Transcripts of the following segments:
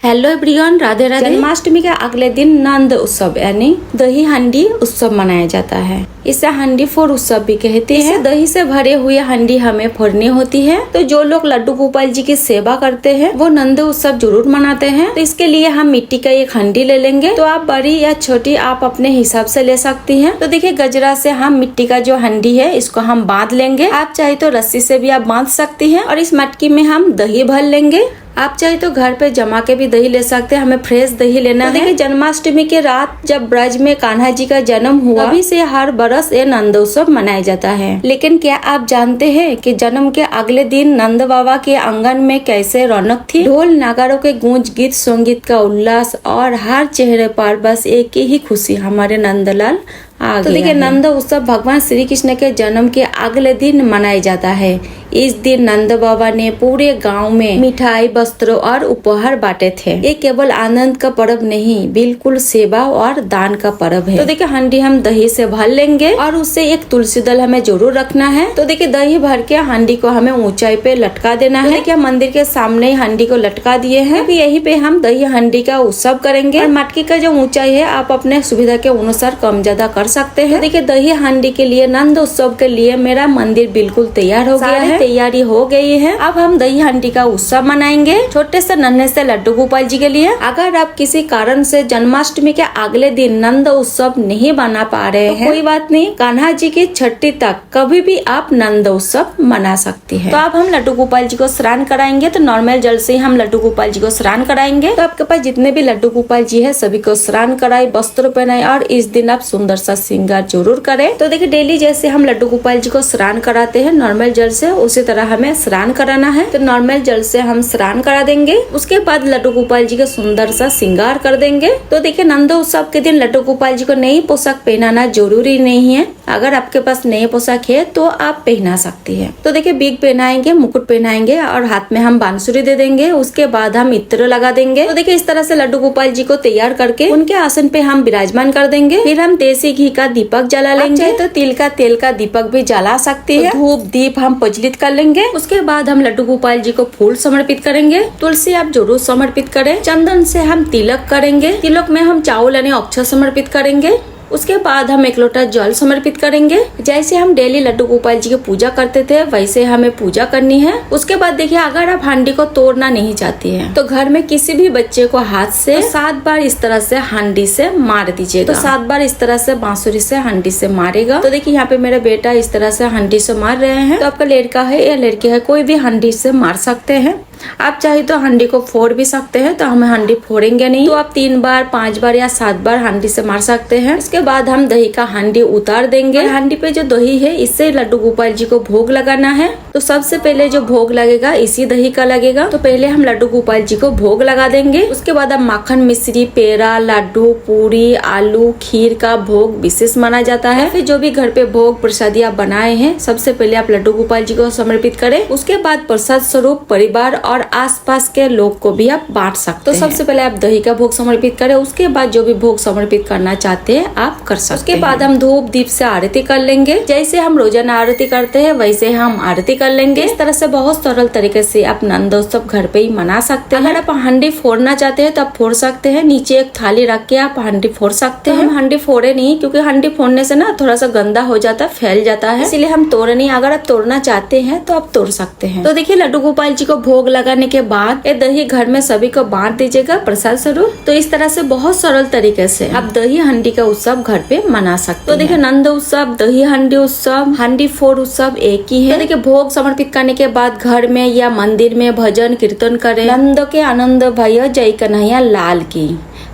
Hello everyone, Radhe Radhe. Janmashtami के अगले दिन नंद उत्सव यानी दही हांडी उत्सव मनाया जाता है। इसे हांडी फोड़ उत्सव भी कहते हैं। दही से भरे हुए हांडी हमें फोड़नी होती है। तो जो लोग लड्डू गोपाल जी की सेवा करते हैं वो नंद उत्सव जरूर मनाते हैं। तो इसके लिए हम मिट्टी का एक हांडी ले लेंगे। तो आप बड़ी या छोटी आप अपने हिसाब से ले सकती हैं। तो देखिए, गजरा से हम मिट्टी का जो हांडी है इसको हम बांध लेंगे। आप चाहे तो रस्सी से भी आप बांध सकती हैं। और इस मटकी में हम दही भर लेंगे। आप चाहे तो घर पे जमा के भी दही ले सकते हैं। हमें फ्रेश दही लेना है। देखिए, जन्माष्टमी के रात जब ब्रज में कान्हा जी का जन्म हुआ, तभी से हर बरस ये नंद उत्सव मनाया जाता है। लेकिन क्या आप जानते हैं कि जन्म के अगले दिन नंद बाबा के आंगन में कैसे रौनक थी? ढोल नगाड़ों के गूंज, गीत संगीत का उल्लास और हर चेहरे पर बस एक ही खुशी, हमारे नंदलाल आ गया। तो देखिए, नंद उत्सव भगवान श्री कृष्ण के जन्म के अगले दिन मनाया जाता है। इस दिन नंद बाबा ने पूरे गांव में मिठाई, वस्त्र और उपहार बांटे थे। ये केवल आनंद का पर्व नहीं, बिल्कुल सेवा और दान का पर्व है। तो देखिए, हांडी हम दही से भर लेंगे और उससे एक तुलसी दल हमें जरूर रखना है। तो देखिए, दही भर के हांडी को हमें ऊंचाई पे लटका देना है। देखिए, मंदिर के सामने हांडी को लटका दिए हैं। यही पे हम दही हांडी का उत्सव करेंगे। और मटकी का जो ऊंचाई है आप अपने सुविधा के अनुसार कम ज्यादा कर सकते हैं। देखिए, दही हांडी के लिए, नंद उत्सव के लिए मेरा मंदिर बिल्कुल तैयार हो गया है। तैयारी हो गई है। अब हम दही हांडी का उत्सव मनाएंगे छोटे से नन्हे से लड्डू गोपाल जी के लिए। अगर आप किसी कारण से जन्माष्टमी के अगले दिन नंद उत्सव नहीं बना पा रहे हैं, कोई बात नहीं, कान्हा जी की छठी तक कभी भी आप नंद उत्सव मना सकती है। तो अब हम लड्डू गोपाल जी को स्नान कराएंगे। तो नॉर्मल जल से ही हम लड्डू गोपाल जी को स्नान कराएंगे। तो आपके पास जितने भी लड्डू गोपाल जी है सभी को स्नान कराए, वस्त्र पहनाए और इस दिन आप सुंदर सा श्रृंगार जरूर करें। तो देखिए, डेली जैसे हम लड्डू गोपाल जी को स्नान कराते हैं नॉर्मल जल से, उसी तरह हमें स्नान कराना है। तो नॉर्मल जल से हम स्नान करा देंगे। उसके बाद लड्डू गोपाल जी का सुंदर सा श्रृंगार कर देंगे। तो देखिए, नंद उत्सव के दिन लड्डू गोपाल जी को नई पोशाक पहनाना जरूरी नहीं है। अगर आपके पास नई पोशाक है तो आप पहना सकती है। तो देखिए, बीग पहनाएंगे, मुकुट पहनाएंगे और हाथ में हम बांसुरी दे देंगे। उसके बाद हम इत्र लगा देंगे। तो देखिए, इस तरह से लड्डू गोपाल जी को तैयार करके उनके आसन पे हम विराजमान कर देंगे। फिर हम देसी घी का दीपक जला लेंगे। तो तिल का तेल का दीपक भी जला सकती है। धूप दीप हम प्रज्वलित कर लेंगे। उसके बाद हम लड्डू गोपाल जी को फूल समर्पित करेंगे। तुलसी आप जरूर समर्पित करें। चंदन से हम तिलक करेंगे। तिलक में हम चावल यानी अक्षत समर्पित करेंगे। उसके बाद हम एक लोटा जल समर्पित करेंगे। जैसे हम डेली लड्डू गोपाल जी की पूजा करते थे वैसे हमें पूजा करनी है। उसके बाद देखिए, अगर आप हांडी को तोड़ना नहीं चाहती हैं तो घर में किसी भी बच्चे को हाथ से 7 बार इस तरह से हांडी से मार दीजिएगा। तो 7 बार इस तरह से बांसुरी से हांडी से मारेगा। तो देखिए, यहाँ पे मेरा बेटा इस तरह से हांडी से मार रहे हैं। तो आपका लड़का है या लड़की है, कोई भी हांडी से मार सकते हैं। आप चाहे तो हांडी को फोड़ भी सकते हैं। तो हमें हांडी फोड़ेंगे नहीं। तो आप 3 बार, 5 बार या 7 बार हांडी से मार सकते हैं। इसके बाद हम दही का हांडी उतार देंगे। हांडी पे जो दही है इससे लड्डू गोपाल जी को भोग लगाना है। तो सबसे पहले जो भोग लगेगा इसी दही का लगेगा। तो पहले हम लड्डू गोपाल जी को भोग लगा देंगे। उसके बाद हम माखन, मिश्री, पेड़ा, लड्डू, पूरी, आलू, खीर का भोग विशेष माना जाता है। फिर जो भी घर पे भोग प्रसादी आप बनाए हैं सबसे पहले आप लड्डू गोपाल जी को समर्पित करें। उसके बाद प्रसाद स्वरूप परिवार और आसपास के लोग को भी आप बांट सकते हैं। तो सबसे पहले आप दही का भोग समर्पित करें। उसके बाद जो भी भोग समर्पित करना चाहते हैं आप कर सकते हैं। उसके बाद हम धूप दीप से आरती कर लेंगे। जैसे हम रोजाना आरती करते हैं वैसे हम आरती कर लेंगे। इस तरह से बहुत सरल तरीके से आप नंदोत्सव घर पे ही मना सकते हैं। अगर आप हांडी फोड़ना चाहते हैं तो आप फोड़ सकते हैं। नीचे एक थाली रख के आप हांडी फोड़ सकते हैं। हम हांडी फोड़े नहीं, क्योंकि हांडी फोड़ने से ना थोड़ा सा गंदा हो जाता है, फैल जाता है, इसलिए हम तोड़े नहीं। अगर आप तोड़ना चाहते हैं तो आप तोड़ सकते हैं। तो देखिए, लड्डू गोपाल जी को भोग लगाने के बाद ये दही घर में सभी को बांट दीजिएगा प्रसाद स्वरूप। तो इस तरह से बहुत सरल तरीके से आप दही हांडी का उत्सव घर पे मना सकते हैं। तो देखिए, नंद उत्सव, दही हांडी उत्सव, हांडी फोड़ उत्सव एक ही है। तो देखिए, भोग समर्पित करने के बाद घर में या मंदिर में भजन कीर्तन करें। नंद के आनंद भैया जय कन्हैया लाल की।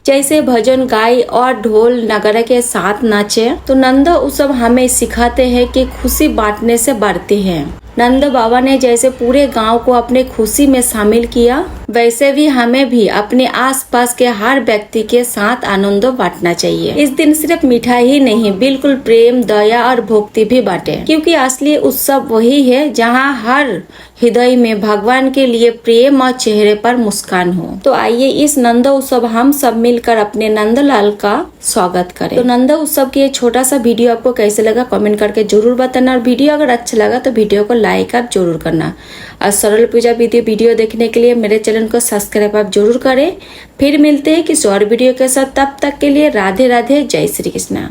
जैसे भजन गाय और ढोल नगाड़ा के साथ नाचे। तो नंद उत्सव हमें सिखाते हैं कि खुशी बांटने से बढ़ती है। नंद बाबा ने जैसे पूरे गांव को अपने खुशी में शामिल किया, वैसे भी हमें भी अपने आसपास के हर व्यक्ति के साथ आनंद बांटना चाहिए। इस दिन सिर्फ मिठाई ही नहीं, बिल्कुल प्रेम, दया और भक्ति भी बांटे, क्योंकि असली उत्सव वही है जहां हर हृदय में भगवान के लिए प्रेम और चेहरे पर मुस्कान हो। तो आइए इस नंद उत्सव हम सब मिलकर अपने नंदलाल का स्वागत करें। तो नंद उत्सव की छोटा सा वीडियो आपको कैसे लगा कमेंट करके जरूर बताना। और वीडियो अगर अच्छा लगा तो वीडियो को लाइक आप जरूर करना। और सरल पूजा विधि वीडियो देखने के लिए मेरे चैनल चैनल को सब्सक्राइब आप जरूर करें। फिर मिलते हैं किसी और वीडियो के साथ, तब तक के लिए राधे राधे, जय श्री कृष्णा।